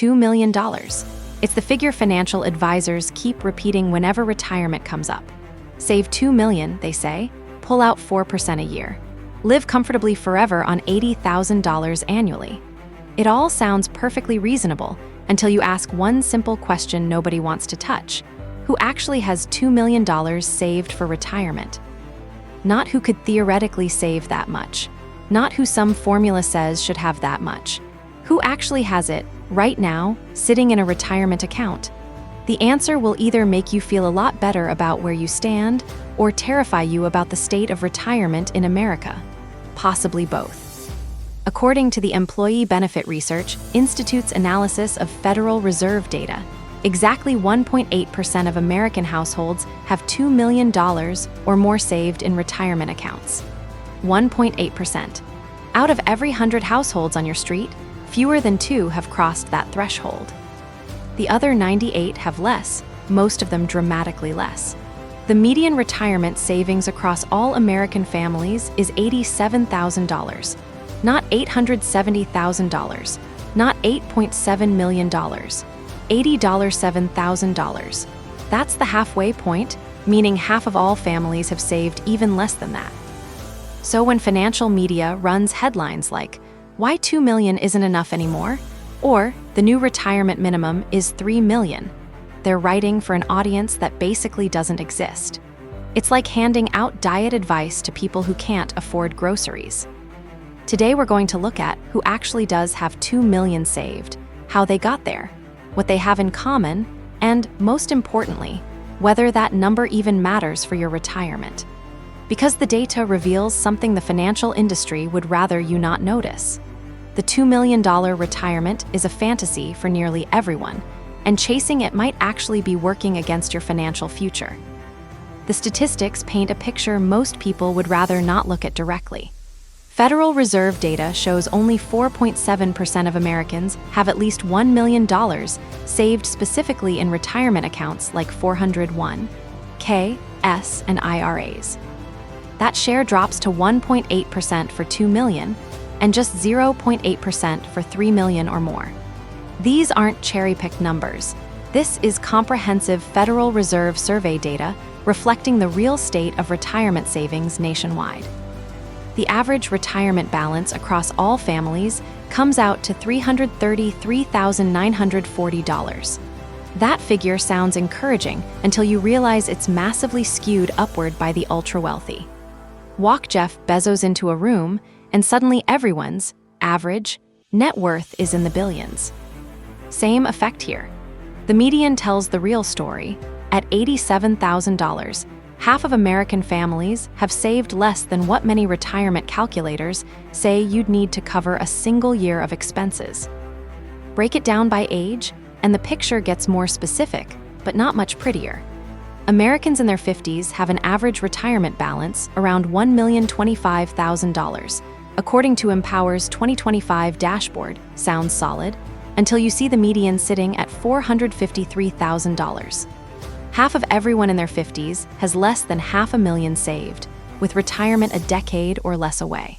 $2 million. It's the figure financial advisors keep repeating whenever retirement comes up. Save $2 million, they say, pull out 4% a year. Live comfortably forever on $80,000 annually. It all sounds perfectly reasonable until you ask one simple question nobody wants to touch. Who actually has $2 million saved for retirement? Not who could theoretically save that much. Not who some formula says should have that much. Who actually has it, right now, sitting in a retirement account? The answer will either make you feel a lot better about where you stand or terrify you about the state of retirement in America. Possibly both. According to the Employee Benefit Research Institute's analysis of Federal Reserve data, exactly 1.8% of American households have $2 million or more saved in retirement accounts. 1.8%. Out of every 100 households on your street, fewer than 2 have crossed that threshold. The other 98 have less, most of them dramatically less. The median retirement savings across all American families is $87,000, not $870,000, not $8.7 million, $87,000. That's the halfway point, meaning half of all families have saved even less than that. So when financial media runs headlines like, "Why $2 million isn't enough anymore?" or "The new retirement minimum is $3 million," they're writing for an audience that basically doesn't exist. It's like handing out diet advice to people who can't afford groceries. Today we're going to look at who actually does have $2 million saved, how they got there, what they have in common, and, most importantly, whether that number even matters for your retirement. Because the data reveals something the financial industry would rather you not notice. The $2 million retirement is a fantasy for nearly everyone, and chasing it might actually be working against your financial future. The statistics paint a picture most people would rather not look at directly. Federal Reserve data shows only 4.7% of Americans have at least $1 million saved specifically in retirement accounts like 401(k), S, and IRAs. That share drops to 1.8% for $2 million and just 0.8% for $3 million or more. These aren't cherry-picked numbers. This is comprehensive Federal Reserve survey data reflecting the real state of retirement savings nationwide. The average retirement balance across all families comes out to $333,940. That figure sounds encouraging until you realize it's massively skewed upward by the ultra-wealthy. Walk Jeff Bezos into a room, and suddenly everyone's average net worth is in the billions. Same effect here. The median tells the real story. At $87,000, half of American families have saved less than what many retirement calculators say you'd need to cover a single year of expenses. Break it down by age, and the picture gets more specific, but not much prettier. Americans in their 50s have an average retirement balance around $1,025,000. According to Empower's 2025 dashboard, sounds solid, until you see the median sitting at $453,000. Half of everyone in their 50s has less than $500,000 saved, with retirement a decade or less away.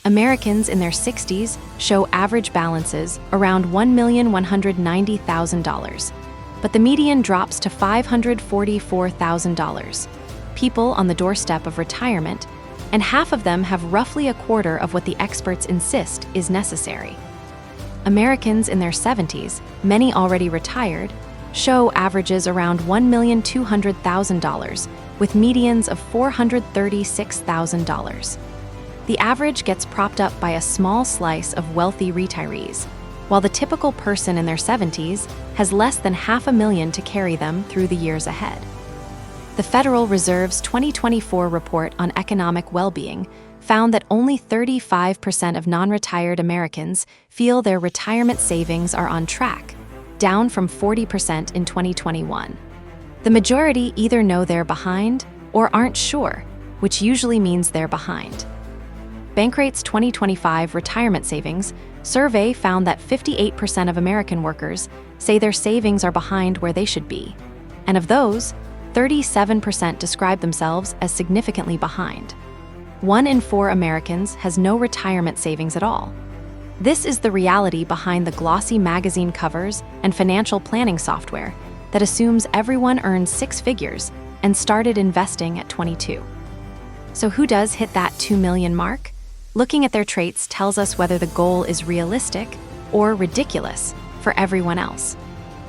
Americans in their 60s show average balances around $1,190,000, but the median drops to $544,000. People on the doorstep of retirement, and half of them have roughly a quarter of what the experts insist is necessary. Americans in their 70s, many already retired, show averages around $1,200,000, with medians of $436,000. The average gets propped up by a small slice of wealthy retirees, while the typical person in their 70s has less than $500,000 to carry them through the years ahead. The Federal Reserve's 2024 report on economic well-being found that only 35% of non-retired Americans feel their retirement savings are on track, down from 40% in 2021. The majority either know they're behind or aren't sure, which usually means they're behind. Bankrate's 2025 retirement savings survey found that 58% of American workers say their savings are behind where they should be, and of those, 37% describe themselves as significantly behind. 1 in 4 Americans has no retirement savings at all. This is the reality behind the glossy magazine covers and financial planning software that assumes everyone earns six figures and started investing at 22. So who does hit that 2 million mark? Looking at their traits tells us whether the goal is realistic or ridiculous for everyone else.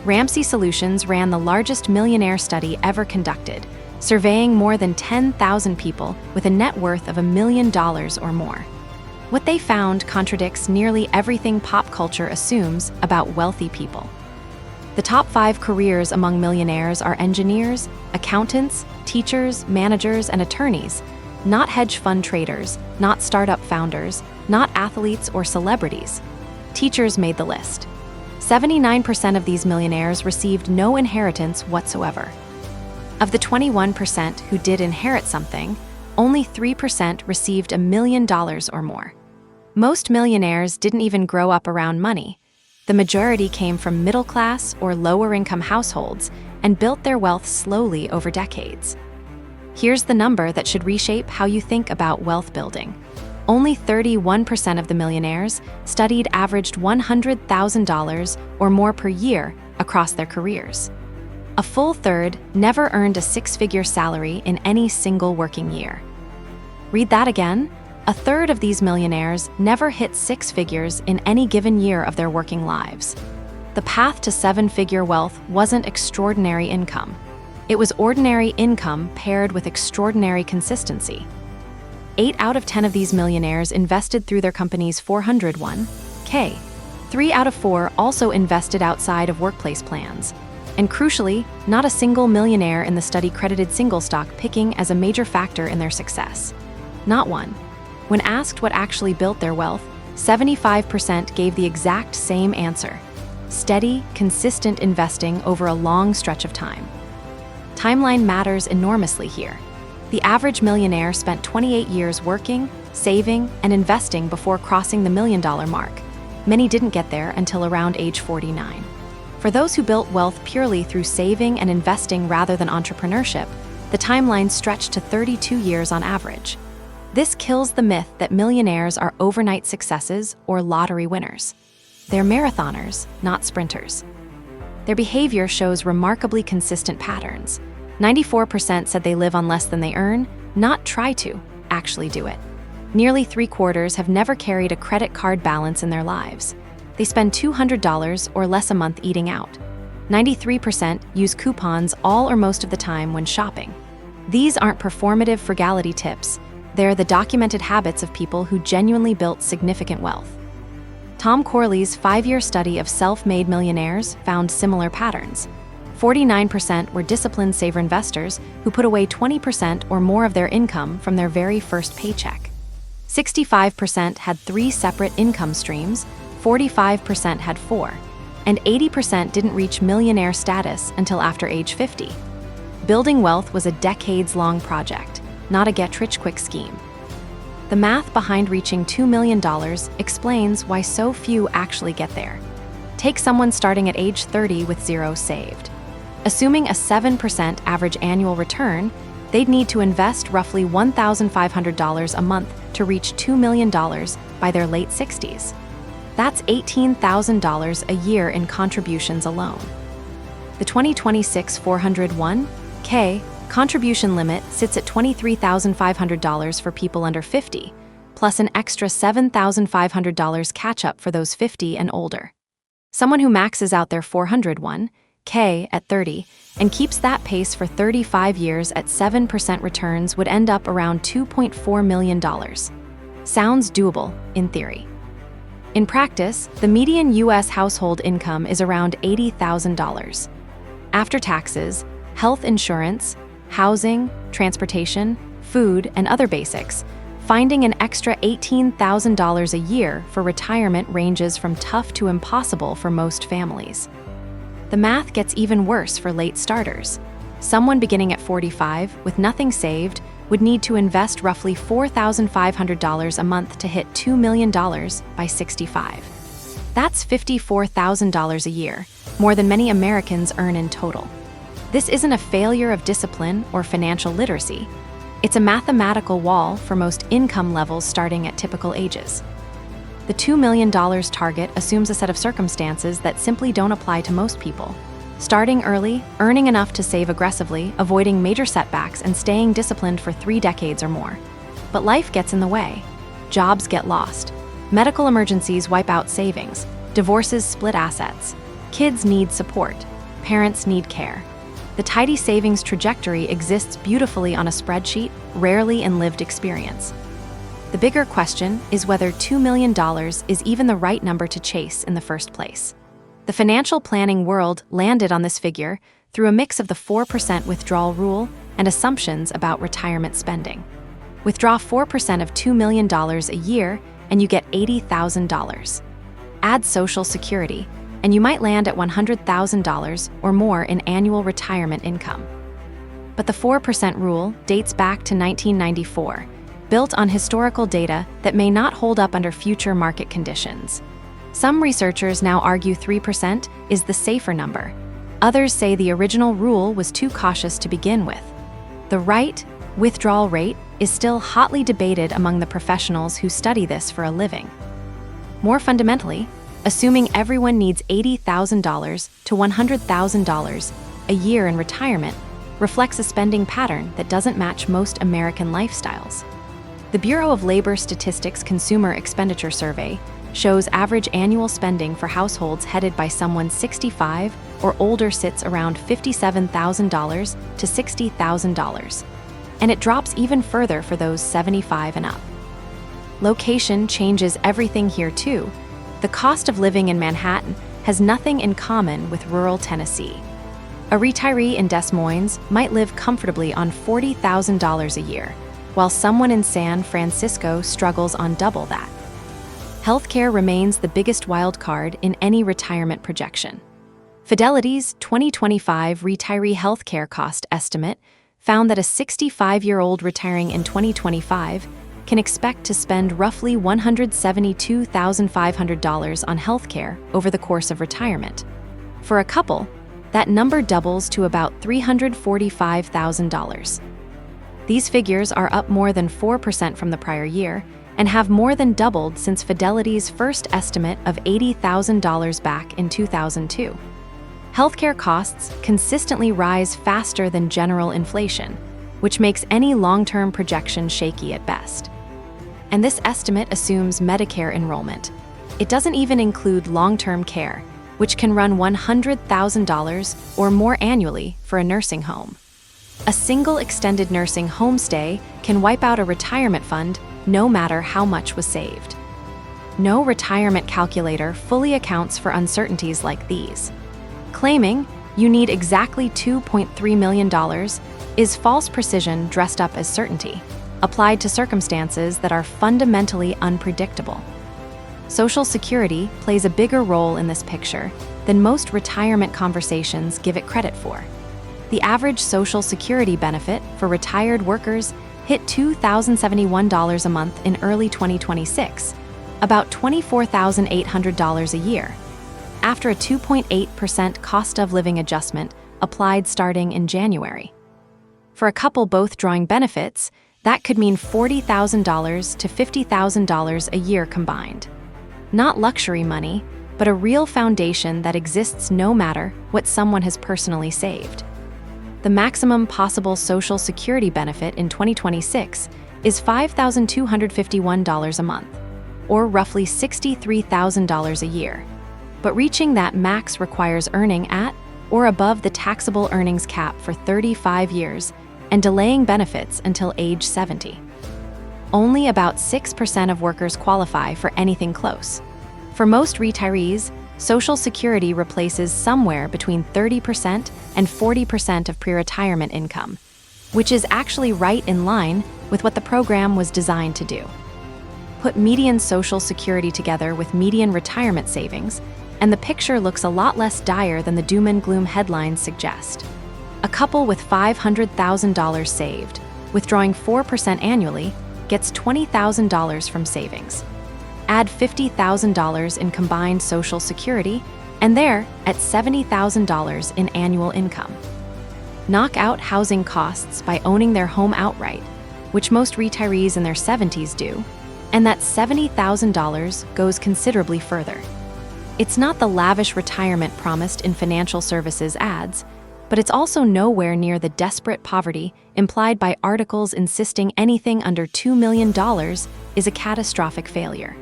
Ramsey Solutions ran the largest millionaire study ever conducted, surveying more than 10,000 people with a net worth of $1 million or more. What they found contradicts nearly everything pop culture assumes about wealthy people. The top 5 careers among millionaires are engineers, accountants, teachers, managers, and attorneys, not hedge fund traders, not startup founders, not athletes or celebrities. Teachers made the list. 79% of these millionaires received no inheritance whatsoever. Of the 21% who did inherit something, only 3% received $1 million or more. Most millionaires didn't even grow up around money. The majority came from middle-class or lower-income households and built their wealth slowly over decades. Here's the number that should reshape how you think about wealth building. Only 31% of the millionaires studied averaged $100,000 or more per year across their careers. A full third never earned a six-figure salary in any single working year. Read that again. A third of these millionaires never hit six figures in any given year of their working lives. The path to seven-figure wealth wasn't extraordinary income. It was ordinary income paired with extraordinary consistency. 8 out of 10 of these millionaires invested through their company's 401(k). 3 out of 4 also invested outside of workplace plans. And crucially, not a single millionaire in the study credited single stock picking as a major factor in their success. Not one. When asked what actually built their wealth, 75% gave the exact same answer: steady, consistent investing over a long stretch of time. Timeline matters enormously here. The average millionaire spent 28 years working, saving, and investing before crossing the $1 million mark. Many didn't get there until around age 49. For those who built wealth purely through saving and investing rather than entrepreneurship, the timeline stretched to 32 years on average. This kills the myth that millionaires are overnight successes or lottery winners. They're marathoners, not sprinters. Their behavior shows remarkably consistent patterns. 94% said they live on less than they earn, not try to, actually do it. Nearly 3/4 have never carried a credit card balance in their lives. They spend $200 or less a month eating out. 93% use coupons all or most of the time when shopping. These aren't performative frugality tips. They're the documented habits of people who genuinely built significant wealth. Tom Corley's 5-year study of self-made millionaires found similar patterns. 49% were disciplined saver investors who put away 20% or more of their income from their very first paycheck. 65% had 3 separate income streams, 45% had 4, and 80% didn't reach millionaire status until after age 50. Building wealth was a decades-long project, not a get-rich-quick scheme. The math behind reaching $2 million explains why so few actually get there. Take someone starting at age 30 with zero saved. Assuming a 7% average annual return, they'd need to invest roughly $1,500 a month to reach $2 million by their late 60s. That's $18,000 a year in contributions alone. The 2026 401(k) contribution limit sits at $23,500 for people under 50, plus an extra $7,500 catch-up for those 50 and older. Someone who maxes out their 401(k) at 30 and keeps that pace for 35 years at 7% returns would end up around $2.4 million. Sounds doable, in theory. In practice, the median U.S. household income is around $80,000. After taxes, health insurance, housing, transportation, food, and other basics, finding an extra $18,000 a year for retirement ranges from tough to impossible for most families. The math gets even worse for late starters. Someone beginning at 45 with nothing saved would need to invest roughly $4,500 a month to hit $2 million by 65. That's $54,000 a year, more than many Americans earn in total. This isn't a failure of discipline or financial literacy. It's a mathematical wall for most income levels starting at typical ages. The $2 million target assumes a set of circumstances that simply don't apply to most people. Starting early, earning enough to save aggressively, avoiding major setbacks, and staying disciplined for 3 decades or more. But life gets in the way. Jobs get lost. Medical emergencies wipe out savings. Divorces split assets. Kids need support. Parents need care. The tidy savings trajectory exists beautifully on a spreadsheet, rarely in lived experience. The bigger question is whether $2 million is even the right number to chase in the first place. The financial planning world landed on this figure through a mix of the 4% withdrawal rule and assumptions about retirement spending. Withdraw 4% of $2 million a year and you get $80,000. Add Social Security, and you might land at $100,000 or more in annual retirement income. But the 4% rule dates back to 1994, built on historical data that may not hold up under future market conditions. Some researchers now argue 3% is the safer number. Others say the original rule was too cautious to begin with. The right withdrawal rate is still hotly debated among the professionals who study this for a living. More fundamentally, assuming everyone needs $80,000 to $100,000 a year in retirement reflects a spending pattern that doesn't match most American lifestyles. The Bureau of Labor Statistics Consumer Expenditure Survey shows average annual spending for households headed by someone 65 or older sits around $57,000 to $60,000, and it drops even further for those 75 and up. Location changes everything here too. The cost of living in Manhattan has nothing in common with rural Tennessee. A retiree in Des Moines might live comfortably on $40,000 a year, while someone in San Francisco struggles on double that. Healthcare remains the biggest wild card in any retirement projection. Fidelity's 2025 retiree healthcare cost estimate found that a 65-year-old retiring in 2025 can expect to spend roughly $172,500 on healthcare over the course of retirement. For a couple, that number doubles to about $345,000. These figures are up more than 4% from the prior year and have more than doubled since Fidelity's first estimate of $80,000 back in 2002. Healthcare costs consistently rise faster than general inflation, which makes any long-term projection shaky at best. And this estimate assumes Medicare enrollment. It doesn't even include long-term care, which can run $100,000 or more annually for a nursing home. A single extended nursing home stay can wipe out a retirement fund no matter how much was saved. No retirement calculator fully accounts for uncertainties like these. Claiming you need exactly $2.3 million is false precision dressed up as certainty, applied to circumstances that are fundamentally unpredictable. Social Security plays a bigger role in this picture than most retirement conversations give it credit for. The average Social Security benefit for retired workers hit $2,071 a month in early 2026, about $24,800 a year, after a 2.8% cost of living adjustment applied starting in January. For a couple both drawing benefits, that could mean $40,000 to $50,000 a year combined. Not luxury money, but a real foundation that exists no matter what someone has personally saved. The maximum possible Social Security benefit in 2026 is $5,251 a month, or roughly $63,000 a year. But reaching that max requires earning at or above the taxable earnings cap for 35 years and delaying benefits until age 70. Only about 6% of workers qualify for anything close. For most retirees, Social Security replaces somewhere between 30% and 40% of pre-retirement income, which is actually right in line with what the program was designed to do. Put median Social Security together with median retirement savings, and the picture looks a lot less dire than the doom and gloom headlines suggest. A couple with $500,000 saved, withdrawing 4% annually, gets $20,000 from savings. Add $50,000 in combined Social Security, and they're at $70,000 in annual income. Knock out housing costs by owning their home outright, which most retirees in their 70s do, and that $70,000 goes considerably further. It's not the lavish retirement promised in financial services ads, but it's also nowhere near the desperate poverty implied by articles insisting anything under $2 million is a catastrophic failure.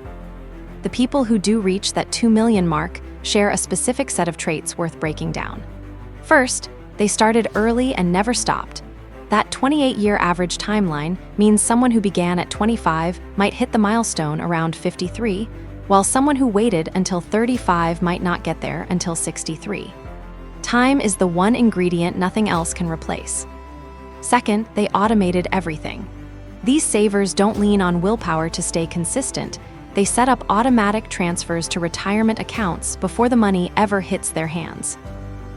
The people who do reach that 2 million mark share a specific set of traits worth breaking down. First, they started early and never stopped. That 28-year average timeline means someone who began at 25 might hit the milestone around 53, while someone who waited until 35 might not get there until 63. Time is the one ingredient nothing else can replace. Second, they automated everything. These savers don't lean on willpower to stay consistent. They set up automatic transfers to retirement accounts before the money ever hits their hands.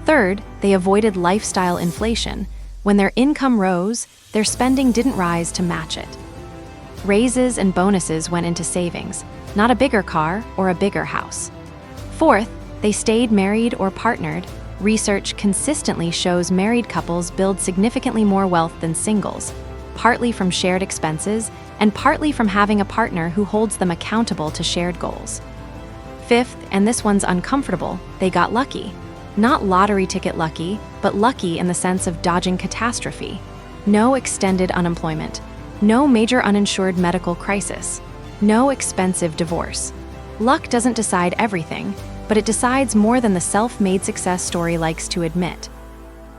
Third, they avoided lifestyle inflation. When their income rose, their spending didn't rise to match it. Raises and bonuses went into savings, not a bigger car or a bigger house. Fourth, they stayed married or partnered. Research consistently shows married couples build significantly more wealth than singles, partly from shared expenses and partly from having a partner who holds them accountable to shared goals. Fifth, and this one's uncomfortable, they got lucky. Not lottery ticket lucky, but lucky in the sense of dodging catastrophe. No extended unemployment. No major uninsured medical crisis. No expensive divorce. Luck doesn't decide everything, but it decides more than the self-made success story likes to admit.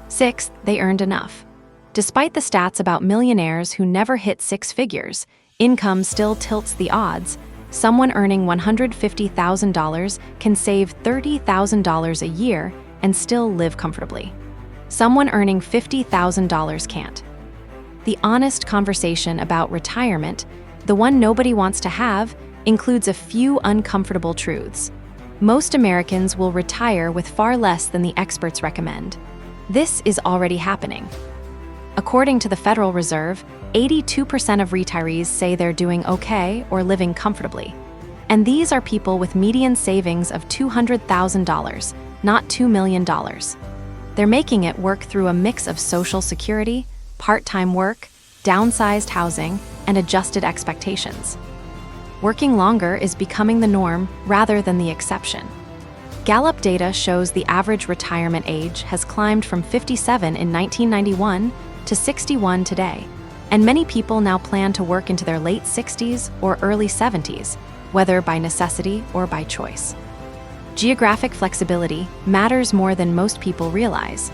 Sixth, they earned enough. Despite the stats about millionaires who never hit six figures, income still tilts the odds. Someone earning $150,000 can save $30,000 a year and still live comfortably. Someone earning $50,000 can't. The honest conversation about retirement, the one nobody wants to have, includes a few uncomfortable truths. Most Americans will retire with far less than the experts recommend. This is already happening. According to the Federal Reserve, 82% of retirees say they're doing okay or living comfortably. And these are people with median savings of $200,000, not $2 million. They're making it work through a mix of Social Security, part-time work, downsized housing, and adjusted expectations. Working longer is becoming the norm rather than the exception. Gallup data shows the average retirement age has climbed from 57 in 1991 to 61 today, and many people now plan to work into their late 60s or early 70s, whether by necessity or by choice. Geographic flexibility matters more than most people realize.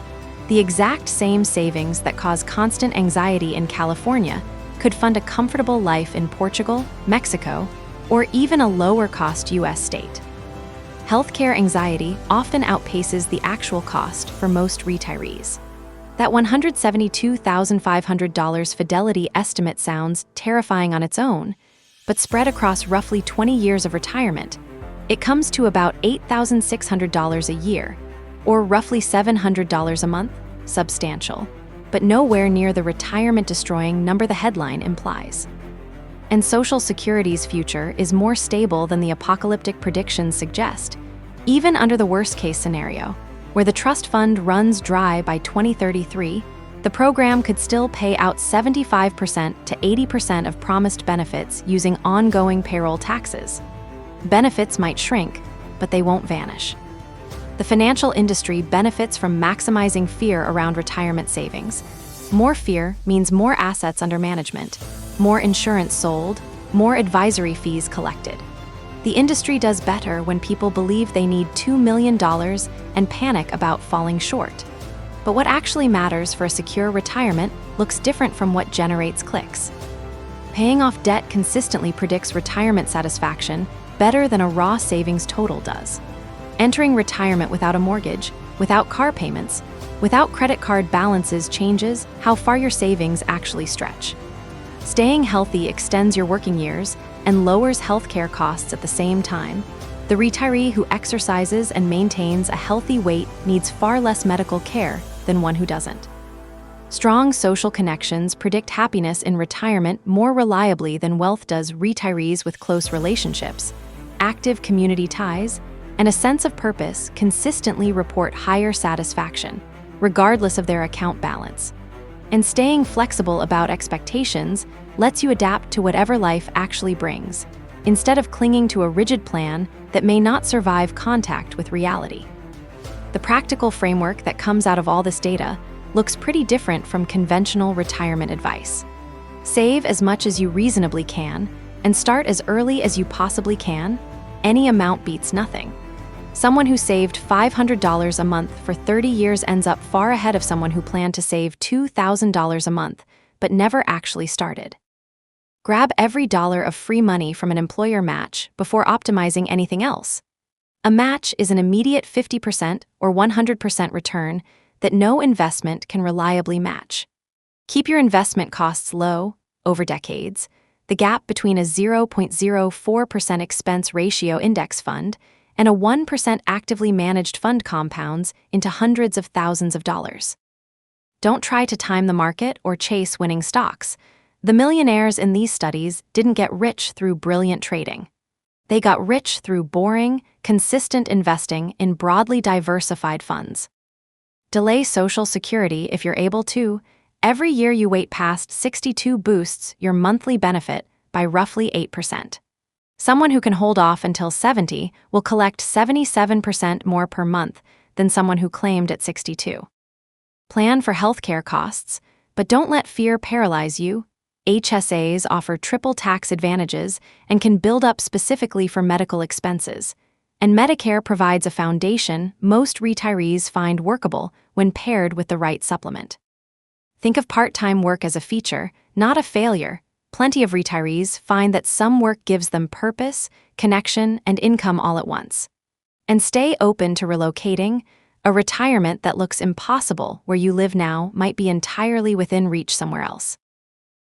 The exact same savings that cause constant anxiety in California could fund a comfortable life in Portugal, Mexico, or even a lower-cost U.S. state. Healthcare anxiety often outpaces the actual cost for most retirees. That $172,500 Fidelity estimate sounds terrifying on its own, but spread across roughly 20 years of retirement, it comes to about $8,600 a year, or roughly $700 a month, substantial, but nowhere near the retirement-destroying number the headline implies. And Social Security's future is more stable than the apocalyptic predictions suggest, even under the worst-case scenario, where the trust fund runs dry by 2033, the program could still pay out 75% to 80% of promised benefits using ongoing payroll taxes. Benefits might shrink, but they won't vanish. The financial industry benefits from maximizing fear around retirement savings. More fear means more assets under management, more insurance sold, more advisory fees collected. The industry does better when people believe they need $2 million and panic about falling short. But what actually matters for a secure retirement looks different from what generates clicks. Paying off debt consistently predicts retirement satisfaction better than a raw savings total does. Entering retirement without a mortgage, without car payments, without credit card balances changes how far your savings actually stretch. Staying healthy extends your working years and lowers healthcare costs at the same time. The retiree who exercises and maintains a healthy weight needs far less medical care than one who doesn't. Strong social connections predict happiness in retirement more reliably than wealth does. Retirees with close relationships, active community ties, and a sense of purpose consistently report higher satisfaction, regardless of their account balance. And staying flexible about expectations lets you adapt to whatever life actually brings, instead of clinging to a rigid plan that may not survive contact with reality. The practical framework that comes out of all this data looks pretty different from conventional retirement advice. Save as much as you reasonably can and start as early as you possibly can. Any amount beats nothing. Someone who saved $500 a month for 30 years ends up far ahead of someone who planned to save $2,000 a month but never actually started. Grab every dollar of free money from an employer match before optimizing anything else. A match is an immediate 50% or 100% return that no investment can reliably match. Keep your investment costs low over decades. The gap between a 0.04% expense ratio index fund and a 1% actively managed fund compounds into hundreds of thousands of dollars. Don't try to time the market or chase winning stocks. The millionaires in these studies didn't get rich through brilliant trading. They got rich through boring, consistent investing in broadly diversified funds. Delay Social Security if you're able to. Every year you wait past 62 boosts your monthly benefit by roughly 8%. Someone who can hold off until 70 will collect 77% more per month than someone who claimed at 62. Plan for healthcare costs, but don't let fear paralyze you. HSAs offer triple tax advantages and can build up specifically for medical expenses. And Medicare provides a foundation most retirees find workable when paired with the right supplement. Think of part-time work as a feature, not a failure. Plenty of retirees find that some work gives them purpose, connection, and income all at once. And stay open to relocating. A retirement that looks impossible where you live now might be entirely within reach somewhere else.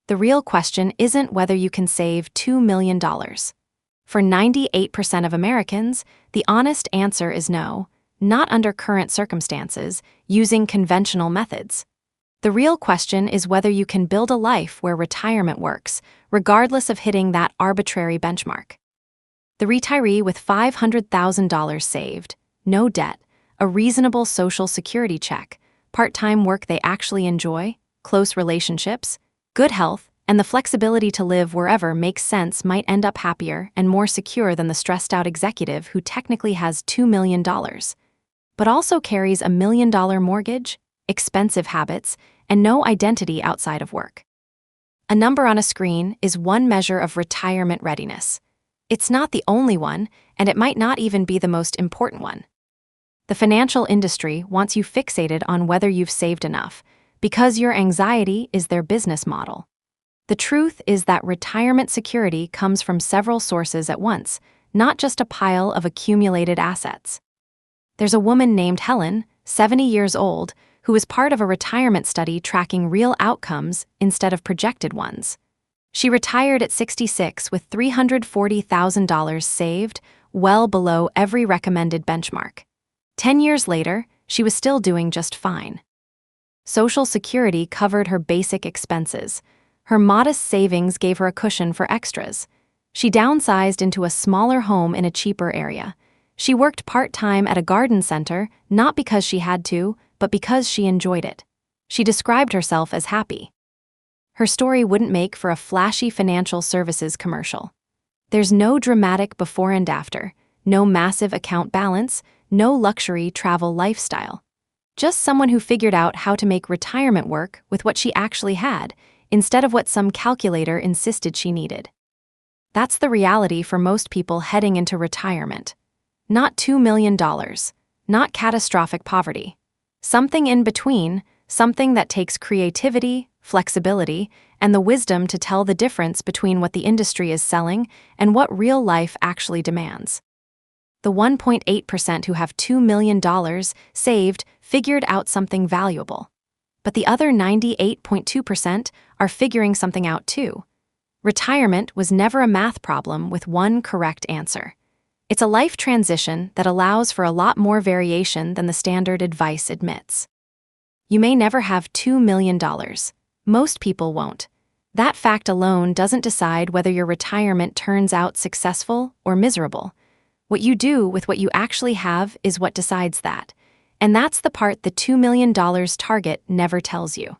The real question isn't whether you can save $2 million. For 98% of Americans, the honest answer is no, not under current circumstances, using conventional methods. The real question is whether you can build a life where retirement works, regardless of hitting that arbitrary benchmark. The retiree with $500,000 saved, no debt, a reasonable Social Security check, part-time work they actually enjoy, close relationships, good health, and the flexibility to live wherever makes sense might end up happier and more secure than the stressed-out executive who technically has $2 million, but also carries $1 million mortgage, expensive habits, and no identity outside of work. A number on a screen is one measure of retirement readiness. It's not the only one, and it might not even be the most important one. The financial industry wants you fixated on whether you've saved enough, because your anxiety is their business model. The truth is that retirement security comes from several sources at once, not just a pile of accumulated assets. There's a woman named Helen, 70 years old, who was part of a retirement study tracking real outcomes instead of projected ones. She retired at 66 with $340,000 saved, well below every recommended benchmark. 10 years later, she was still doing just fine. Social Security covered her basic expenses. Her modest savings gave her a cushion for extras. She downsized into a smaller home in a cheaper area. She worked part-time at a garden center, not because she had to, but because she enjoyed it. She described herself as happy. Her story wouldn't make for a flashy financial services commercial. There's no dramatic before and after, no massive account balance, no luxury travel lifestyle. Just someone who figured out how to make retirement work with what she actually had, instead of what some calculator insisted she needed. That's the reality for most people heading into retirement. Not $2 million, not catastrophic poverty. Something in between, something that takes creativity, flexibility, and the wisdom to tell the difference between what the industry is selling and what real life actually demands. The 1.8% who have $2 million saved figured out something valuable. But the other 98.2% are figuring something out too. Retirement was never a math problem with one correct answer. It's a life transition that allows for a lot more variation than the standard advice admits. You may never have $2 million. Most people won't. That fact alone doesn't decide whether your retirement turns out successful or miserable. What you do with what you actually have is what decides that. And that's the part the $2 million target never tells you.